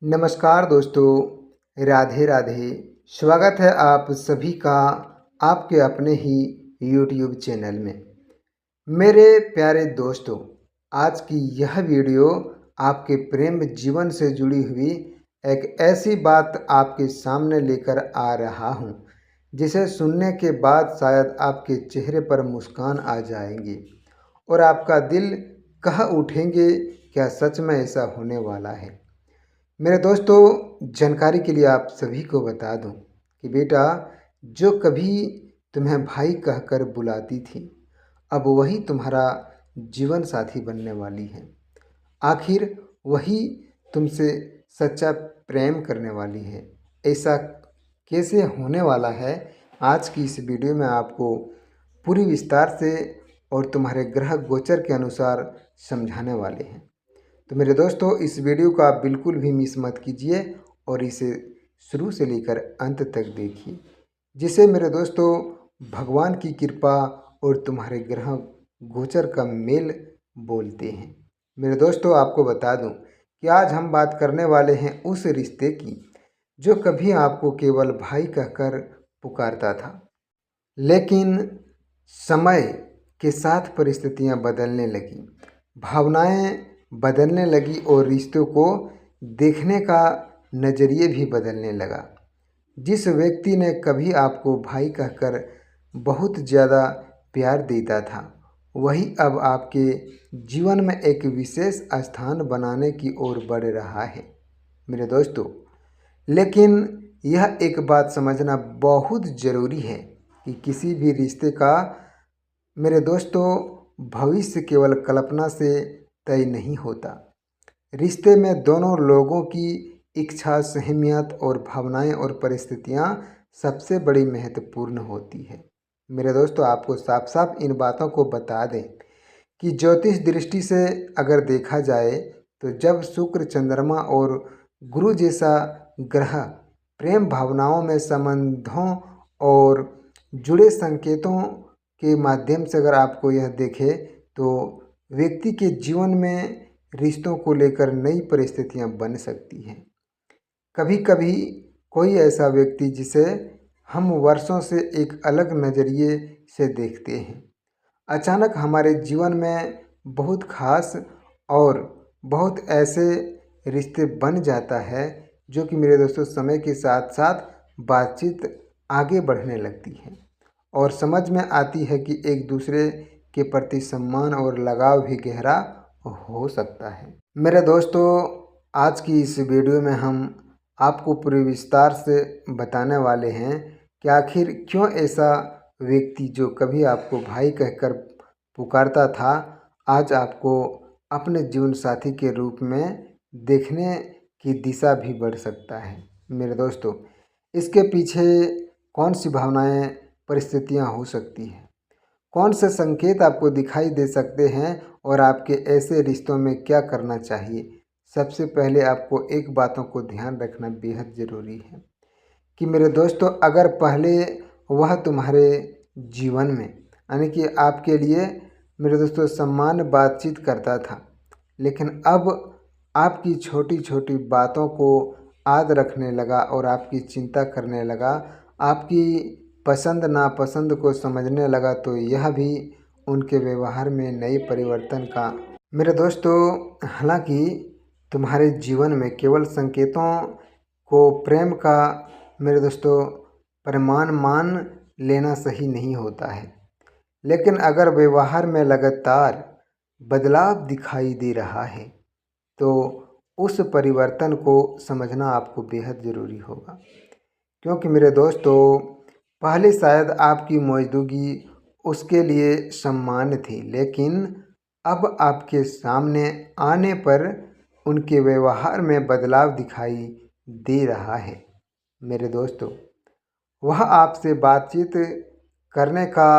नमस्कार दोस्तों, राधे राधे। स्वागत है आप सभी का आपके अपने ही यूट्यूब चैनल में। मेरे प्यारे दोस्तों, आज की यह वीडियो आपके प्रेम जीवन से जुड़ी हुई एक ऐसी बात आपके सामने लेकर आ रहा हूँ जिसे सुनने के बाद शायद आपके चेहरे पर मुस्कान आ जाएंगे और आपका दिल कह उठेंगे, क्या सच में ऐसा होने वाला है। मेरे दोस्तों, जानकारी के लिए आप सभी को बता दूं कि बेटा, जो कभी तुम्हें भाई कहकर बुलाती थी, अब वही तुम्हारा जीवन साथी बनने वाली है। आखिर वही तुमसे सच्चा प्रेम करने वाली है। ऐसा कैसे होने वाला है, आज की इस वीडियो में आपको पूरी विस्तार से और तुम्हारे ग्रह गोचर के अनुसार समझाने वाले हैं। तो मेरे दोस्तों, इस वीडियो को आप बिल्कुल भी मिस मत कीजिए और इसे शुरू से लेकर अंत तक देखिए, जिसे मेरे दोस्तों भगवान की कृपा और तुम्हारे ग्रह गोचर का मेल बोलते हैं। मेरे दोस्तों, आपको बता दूं कि आज हम बात करने वाले हैं उस रिश्ते की जो कभी आपको केवल भाई कहकर पुकारता था, लेकिन समय के साथ परिस्थितियां बदलने लगी, भावनाएं बदलने लगी और रिश्तों को देखने का नज़रिए भी बदलने लगा। जिस व्यक्ति ने कभी आपको भाई कहकर बहुत ज़्यादा प्यार देता था, वही अब आपके जीवन में एक विशेष स्थान बनाने की ओर बढ़ रहा है मेरे दोस्तों। लेकिन यह एक बात समझना बहुत ज़रूरी है कि किसी भी रिश्ते का मेरे दोस्तों भविष्य केवल कल्पना से तय नहीं होता। रिश्ते में दोनों लोगों की इच्छा, सहमियत और भावनाएं और परिस्थितियां सबसे बड़ी महत्वपूर्ण होती है। मेरे दोस्तों, आपको साफ साफ इन बातों को बता दें कि ज्योतिष दृष्टि से अगर देखा जाए तो जब शुक्र, चंद्रमा और गुरु जैसा ग्रह प्रेम भावनाओं में संबंधों और जुड़े संकेतों के माध्यम से अगर आपको यह देखे तो व्यक्ति के जीवन में रिश्तों को लेकर नई परिस्थितियां बन सकती हैं। कभी कभी कोई ऐसा व्यक्ति जिसे हम वर्षों से एक अलग नज़रिए से देखते हैं, अचानक हमारे जीवन में बहुत खास और बहुत ऐसे रिश्ते बन जाता है जो कि मेरे दोस्तों समय के साथ साथ बातचीत आगे बढ़ने लगती है और समझ में आती है कि एक दूसरे के प्रति सम्मान और लगाव भी गहरा हो सकता है। मेरे दोस्तों, आज की इस वीडियो में हम आपको पूरे विस्तार से बताने वाले हैं कि आखिर क्यों ऐसा व्यक्ति जो कभी आपको भाई कहकर पुकारता था, आज आपको अपने जीवन साथी के रूप में देखने की दिशा भी बढ़ सकता है। मेरे दोस्तों, इसके पीछे कौन सी भावनाएं, परिस्थितियां हो सकती हैं, कौन से संकेत आपको दिखाई दे सकते हैं और आपके ऐसे रिश्तों में क्या करना चाहिए। सबसे पहले आपको एक बातों को ध्यान रखना बेहद ज़रूरी है कि मेरे दोस्तों, अगर पहले वह तुम्हारे जीवन में यानी कि आपके लिए मेरे दोस्तों सम्मान बातचीत करता था, लेकिन अब आपकी छोटी छोटी बातों को याद रखने लगा और आपकी चिंता करने लगा, आपकी पसंद नापसंद को समझने लगा, तो यह भी उनके व्यवहार में नई परिवर्तन का मेरे दोस्तों, हालांकि तुम्हारे जीवन में केवल संकेतों को प्रेम का मेरे दोस्तों परिमाण मान लेना सही नहीं होता है, लेकिन अगर व्यवहार में लगातार बदलाव दिखाई दे रहा है तो उस परिवर्तन को समझना आपको बेहद ज़रूरी होगा। क्योंकि मेरे दोस्तों, पहले शायद आपकी मौजूदगी उसके लिए सम्मान थी, लेकिन अब आपके सामने आने पर उनके व्यवहार में बदलाव दिखाई दे रहा है। मेरे दोस्तों, वह आपसे बातचीत करने का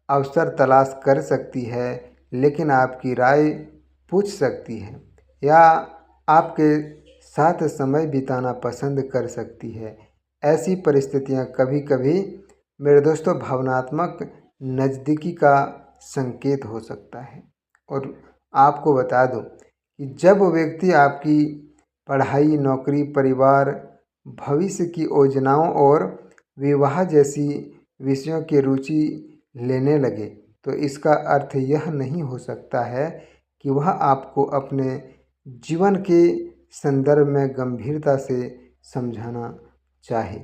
अवसर तलाश कर सकती है, लेकिन आपकी राय पूछ सकती है या आपके साथ समय बिताना पसंद कर सकती है। ऐसी परिस्थितियां कभी कभी मेरे दोस्तों भावनात्मक नज़दीकी का संकेत हो सकता है। और आपको बता दूं कि जब व्यक्ति आपकी पढ़ाई, नौकरी, परिवार, भविष्य की योजनाओं और विवाह जैसी विषयों की रुचि लेने लगे, तो इसका अर्थ यह नहीं हो सकता है कि वह आपको अपने जीवन के संदर्भ में गंभीरता से समझाना चाहे।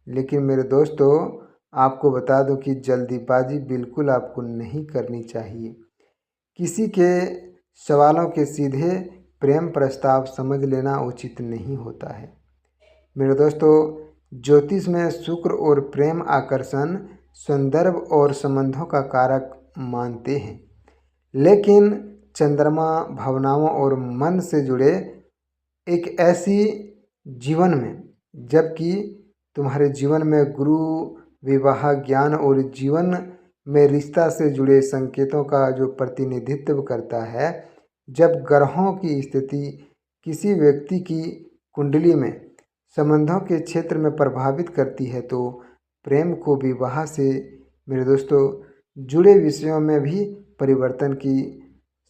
लेकिन मेरे दोस्तों, आपको बता दूं कि जल्दीबाजी बिल्कुल आपको नहीं करनी चाहिए। किसी के सवालों के सीधे प्रेम प्रस्ताव समझ लेना उचित नहीं होता है। मेरे दोस्तों, ज्योतिष में शुक्र और प्रेम आकर्षण, संदर्भ और संबंधों का कारक मानते हैं, लेकिन चंद्रमा भावनाओं और मन से जुड़े एक ऐसी जीवन में, जबकि तुम्हारे जीवन में गुरु, विवाह, ज्ञान और जीवन में रिश्ता से जुड़े संकेतों का जो प्रतिनिधित्व करता है। जब ग्रहों की स्थिति किसी व्यक्ति की कुंडली में संबंधों के क्षेत्र में प्रभावित करती है, तो प्रेम को विवाह से मेरे दोस्तों जुड़े विषयों में भी परिवर्तन की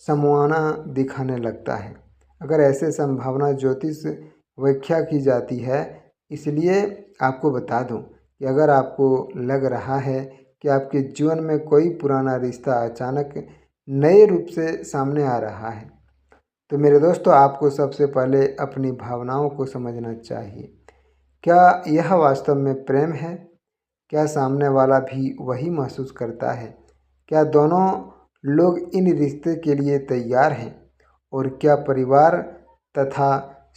संभावना दिखाने लगता है। अगर ऐसे संभावना ज्योतिष व्याख्या की जाती है। इसलिए आपको बता दूं कि अगर आपको लग रहा है कि आपके जीवन में कोई पुराना रिश्ता अचानक नए रूप से सामने आ रहा है, तो मेरे दोस्तों आपको सबसे पहले अपनी भावनाओं को समझना चाहिए। क्या यह वास्तव में प्रेम है? क्या सामने वाला भी वही महसूस करता है? क्या दोनों लोग इन रिश्ते के लिए तैयार हैं? और क्या परिवार तथा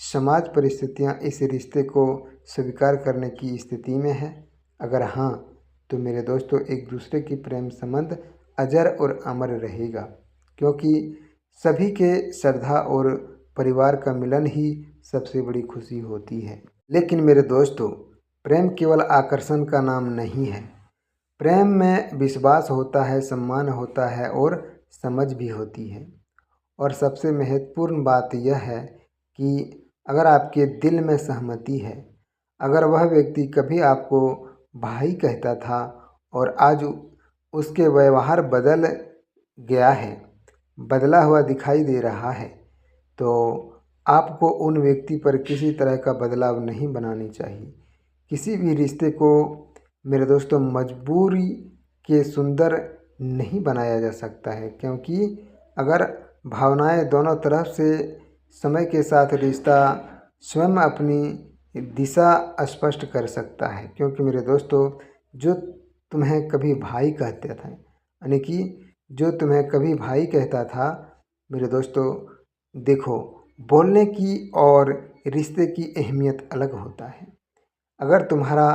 समाज परिस्थितियां इस रिश्ते को स्वीकार करने की स्थिति में है? अगर हाँ, तो मेरे दोस्तों एक दूसरे की प्रेम संबंध अजर और अमर रहेगा, क्योंकि सभी के श्रद्धा और परिवार का मिलन ही सबसे बड़ी खुशी होती है। लेकिन मेरे दोस्तों, प्रेम केवल आकर्षण का नाम नहीं है। प्रेम में विश्वास होता है, सम्मान होता है और समझ भी होती है। और सबसे महत्वपूर्ण बात यह है कि अगर आपके दिल में सहमति है, अगर वह व्यक्ति कभी आपको भाई कहता था और आज उसके व्यवहार बदल गया है, बदला हुआ दिखाई दे रहा है, तो आपको उन व्यक्ति पर किसी तरह का बदलाव नहीं बनानी चाहिए। किसी भी रिश्ते को मेरे दोस्तों मजबूरी के सुंदर नहीं बनाया जा सकता है, क्योंकि अगर भावनाएं दोनों तरफ से समय के साथ रिश्ता स्वयं अपनी दिशा स्पष्ट कर सकता है। क्योंकि मेरे दोस्तों, जो तुम्हें कभी भाई कहते थे, यानी कि जो तुम्हें कभी भाई कहता था, मेरे दोस्तों देखो, बोलने की और रिश्ते की अहमियत अलग होता है। अगर तुम्हारा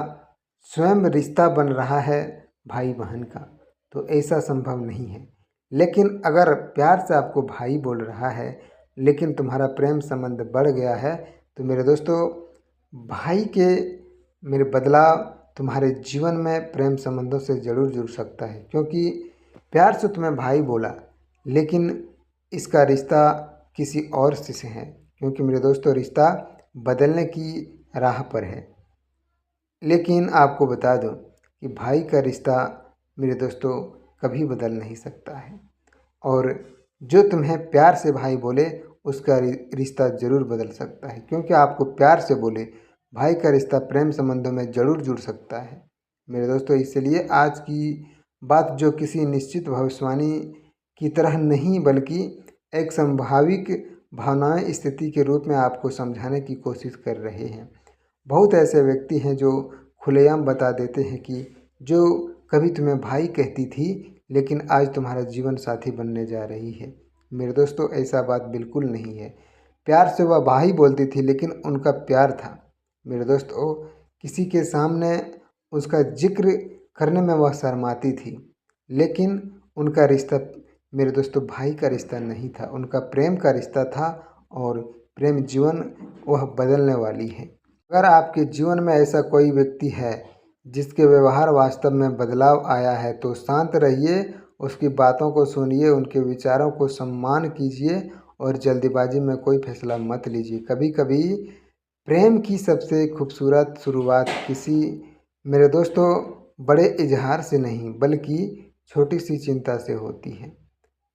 स्वयं रिश्ता बन रहा है भाई बहन का, तो ऐसा संभव नहीं है। लेकिन अगर प्यार से आपको भाई बोल रहा है, लेकिन तुम्हारा प्रेम संबंध बढ़ गया है, तो मेरे दोस्तों भाई के मेरे बदलाव तुम्हारे जीवन में प्रेम संबंधों से ज़रूर जुड़ सकता है। क्योंकि प्यार से तुम्हें भाई बोला, लेकिन इसका रिश्ता किसी और से है, क्योंकि मेरे दोस्तों रिश्ता बदलने की राह पर है। लेकिन आपको बता दूं कि भाई का रिश्ता मेरे दोस्तों कभी बदल नहीं सकता है। और जो तुम्हें प्यार से भाई बोले, उसका रिश्ता ज़रूर बदल सकता है। क्योंकि आपको प्यार से बोले, भाई का रिश्ता प्रेम संबंधों में ज़रूर जुड़ सकता है मेरे दोस्तों। इसलिए आज की बात जो किसी निश्चित भविष्यवाणी की तरह नहीं, बल्कि एक संभाविक भावनाएं स्थिति के रूप में आपको समझाने की कोशिश कर रहे हैं। बहुत ऐसे व्यक्ति हैं जो खुलेआम बता देते हैं कि जो कभी तुम्हें भाई कहती थी, लेकिन आज तुम्हारा जीवन साथी बनने जा रही है। मेरे दोस्तों ऐसा बात बिल्कुल नहीं है। प्यार से वह भाई बोलती थी, लेकिन उनका प्यार था मेरे दोस्तों, किसी के सामने उसका जिक्र करने में वह शर्माती थी। लेकिन उनका रिश्ता मेरे दोस्तों भाई का रिश्ता नहीं था, उनका प्रेम का रिश्ता था। और प्रेम जीवन वह बदलने वाली है। अगर आपके जीवन में ऐसा कोई व्यक्ति है जिसके व्यवहार वास्तव में बदलाव आया है, तो शांत रहिए, उसकी बातों को सुनिए, उनके विचारों को सम्मान कीजिए और जल्दबाजी में कोई फैसला मत लीजिए। कभी कभी प्रेम की सबसे खूबसूरत शुरुआत किसी मेरे दोस्तों बड़े इजहार से नहीं, बल्कि छोटी सी चिंता से होती है।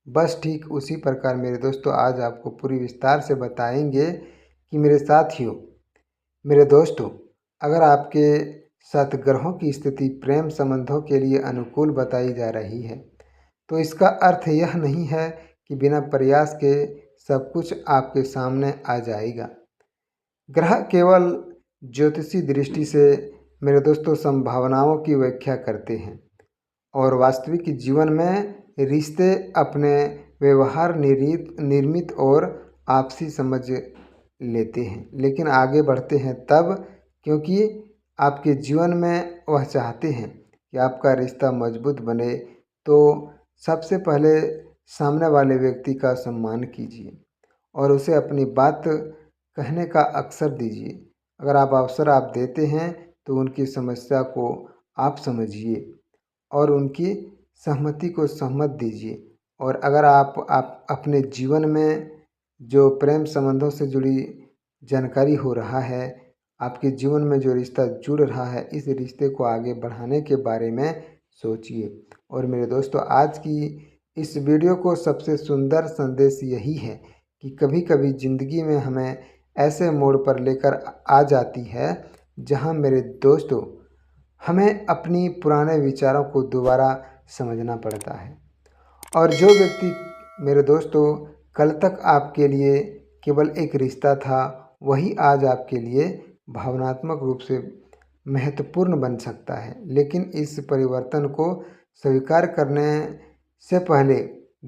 बस ठीक उसी प्रकार मेरे दोस्तों आज आपको पूरी विस्तार से बताएंगे कि मेरे साथियों, मेरे दोस्तों, अगर आपके साथ ग्रहों की स्थिति प्रेम संबंधों के लिए अनुकूल बताई जा रही है, तो इसका अर्थ यह नहीं है कि बिना प्रयास के सब कुछ आपके सामने आ जाएगा। ग्रह केवल ज्योतिषी दृष्टि से मेरे दोस्तों संभावनाओं की व्याख्या करते हैं और वास्तविक जीवन में रिश्ते अपने व्यवहार निर्मित और आपसी समझ लेते हैं, लेकिन आगे बढ़ते हैं तब क्योंकि आपके जीवन में वह चाहते हैं कि आपका रिश्ता मजबूत बने। तो सबसे पहले सामने वाले व्यक्ति का सम्मान कीजिए और उसे अपनी बात कहने का अवसर दीजिए। अगर अवसर आप देते हैं तो उनकी समस्या को आप समझिए और उनकी सहमति को सहमत दीजिए। और अगर आप अपने जीवन में जो प्रेम संबंधों से जुड़ी जानकारी हो रहा है, आपके जीवन में जो रिश्ता जुड़ रहा है, इस रिश्ते को आगे बढ़ाने के बारे में सोचिए। और मेरे दोस्तों, आज की इस वीडियो को सबसे सुंदर संदेश यही है कि कभी कभी ज़िंदगी में हमें ऐसे मोड़ पर लेकर आ जाती है जहां मेरे दोस्तों हमें अपनी पुराने विचारों को दोबारा समझना पड़ता है। और जो व्यक्ति मेरे दोस्तों कल तक आपके लिए केवल एक रिश्ता था, वही आज आपके लिए भावनात्मक रूप से महत्वपूर्ण बन सकता है। लेकिन इस परिवर्तन को स्वीकार करने से पहले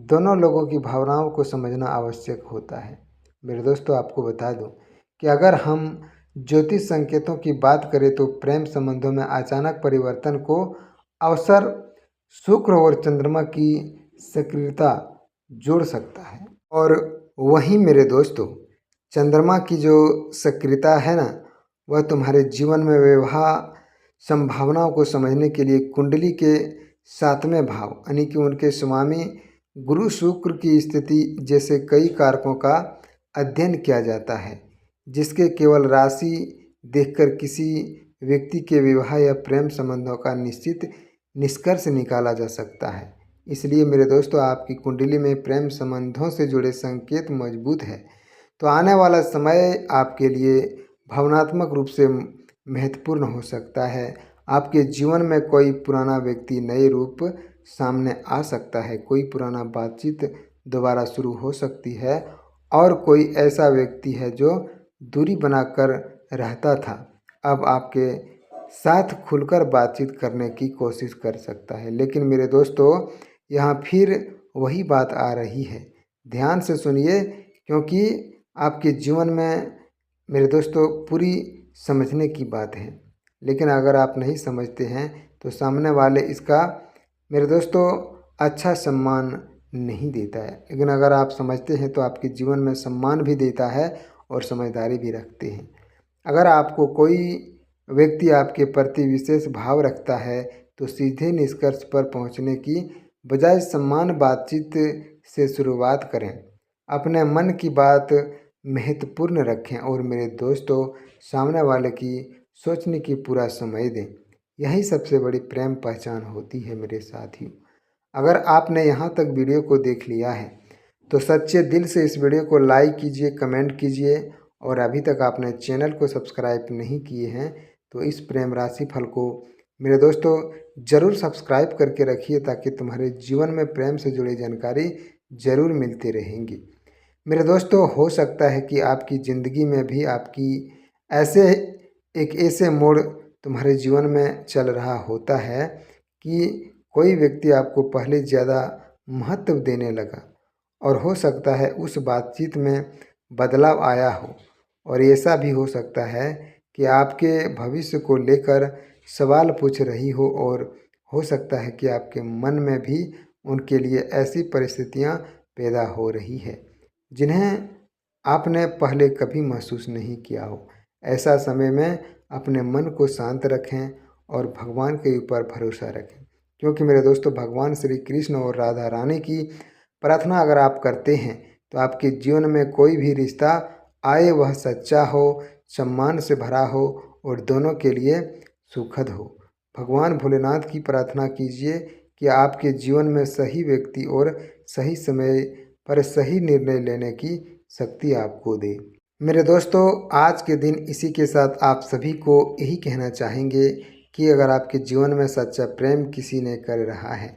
दोनों लोगों की भावनाओं को समझना आवश्यक होता है। मेरे दोस्तों, आपको बता दूं कि अगर हम ज्योतिष संकेतों की बात करें तो प्रेम संबंधों में अचानक परिवर्तन को अवसर शुक्र और चंद्रमा की सक्रियता जोड़ सकता है। और वहीं मेरे दोस्तों, चंद्रमा की जो सक्रियता है ना, वह तुम्हारे जीवन में विवाह संभावनाओं को समझने के लिए कुंडली के 7वें भाव यानी कि उनके स्वामी गुरु शुक्र की स्थिति जैसे कई कारकों का अध्ययन किया जाता है, जिसके केवल राशि देखकर किसी व्यक्ति के विवाह या प्रेम संबंधों का निश्चित निष्कर्ष निकाला जा सकता है। इसलिए मेरे दोस्तों, आपकी कुंडली में प्रेम संबंधों से जुड़े संकेत मजबूत है तो आने वाला समय आपके लिए भावनात्मक रूप से महत्वपूर्ण हो सकता है। आपके जीवन में कोई पुराना व्यक्ति नए रूप सामने आ सकता है, कोई पुराना बातचीत दोबारा शुरू हो सकती है और कोई ऐसा व्यक्ति है जो दूरी बनाकर रहता था, अब आपके साथ खुलकर बातचीत करने की कोशिश कर सकता है। लेकिन मेरे दोस्तों, यहाँ फिर वही बात आ रही है, ध्यान से सुनिए, क्योंकि आपके जीवन में मेरे दोस्तों पूरी समझने की बात है। लेकिन अगर आप नहीं समझते हैं तो सामने वाले इसका मेरे दोस्तों अच्छा सम्मान नहीं देता है। लेकिन अगर आप समझते हैं तो आपके जीवन में सम्मान भी देता है और समझदारी भी रखते हैं। अगर आपको कोई व्यक्ति आपके प्रति विशेष भाव रखता है तो सीधे निष्कर्ष पर पहुंचने की बजाय सम्मान बातचीत से शुरुआत करें। अपने मन की बात महत्वपूर्ण रखें और मेरे दोस्तों सामने वाले की सोचने की पूरा समय दें। यही सबसे बड़ी प्रेम पहचान होती है मेरे साथियों। अगर आपने यहाँ तक वीडियो को देख लिया है तो सच्चे दिल से इस वीडियो को लाइक कीजिए, कमेंट कीजिए और अभी तक आपने चैनल को सब्सक्राइब नहीं किए हैं तो इस प्रेम राशि फल को मेरे दोस्तों ज़रूर सब्सक्राइब करके रखिए ताकि तुम्हारे जीवन में प्रेम से जुड़ी जानकारी ज़रूर मिलती रहेंगी। मेरे दोस्तों, हो सकता है कि आपकी ज़िंदगी में भी आपकी ऐसे मोड़ तुम्हारे जीवन में चल रहा होता है कि कोई व्यक्ति आपको पहले ज़्यादा महत्व देने लगा और हो सकता है उस बातचीत में बदलाव आया हो। और ऐसा भी हो सकता है कि आपके भविष्य को लेकर सवाल पूछ रही हो और हो सकता है कि आपके मन में भी उनके लिए ऐसी परिस्थितियां पैदा हो रही है जिन्हें आपने पहले कभी महसूस नहीं किया हो। ऐसा समय में अपने मन को शांत रखें और भगवान के ऊपर भरोसा रखें, क्योंकि मेरे दोस्तों भगवान श्री कृष्ण और राधा रानी की प्रार्थना अगर आप करते हैं तो आपके जीवन में कोई भी रिश्ता आए वह सच्चा हो, सम्मान से भरा हो और दोनों के लिए सुखद हो। भगवान भोलेनाथ की प्रार्थना कीजिए कि आपके जीवन में सही व्यक्ति और सही समय पर सही निर्णय लेने की शक्ति आपको दे। मेरे दोस्तों, आज के दिन इसी के साथ आप सभी को यही कहना चाहेंगे कि अगर आपके जीवन में सच्चा प्रेम किसी ने कर रहा है,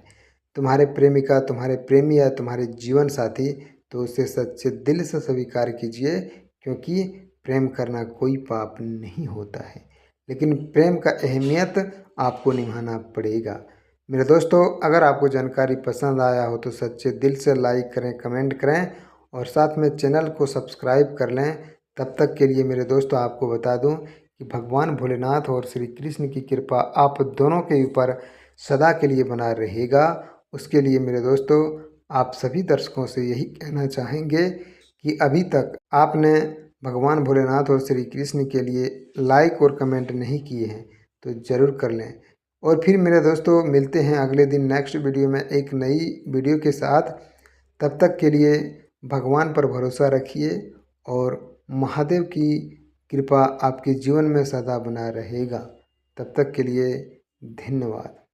तुम्हारे प्रेमिका, तुम्हारे प्रेमी या तुम्हारे जीवन साथी, तो उसे सच्चे दिल से स्वीकार कीजिए, क्योंकि प्रेम करना कोई पाप नहीं होता है, लेकिन प्रेम का अहमियत आपको निभाना पड़ेगा। मेरे दोस्तों, अगर आपको जानकारी पसंद आया हो तो सच्चे दिल से लाइक करें, कमेंट करें और साथ में चैनल को सब्सक्राइब कर लें। तब तक के लिए मेरे दोस्तों, आपको बता दूं कि भगवान भोलेनाथ और श्री कृष्ण की कृपा आप दोनों के ऊपर सदा के लिए बना रहेगा। उसके लिए मेरे दोस्तों, आप सभी दर्शकों से यही कहना चाहेंगे कि अभी तक आपने भगवान भोलेनाथ और श्री कृष्ण के लिए लाइक और कमेंट नहीं किए हैं तो ज़रूर कर लें। और फिर मेरे दोस्तों, मिलते हैं अगले दिन नेक्स्ट वीडियो में एक नई वीडियो के साथ। तब तक के लिए भगवान पर भरोसा रखिए और महादेव की कृपा आपके जीवन में सदा बना रहेगा। तब तक के लिए धन्यवाद।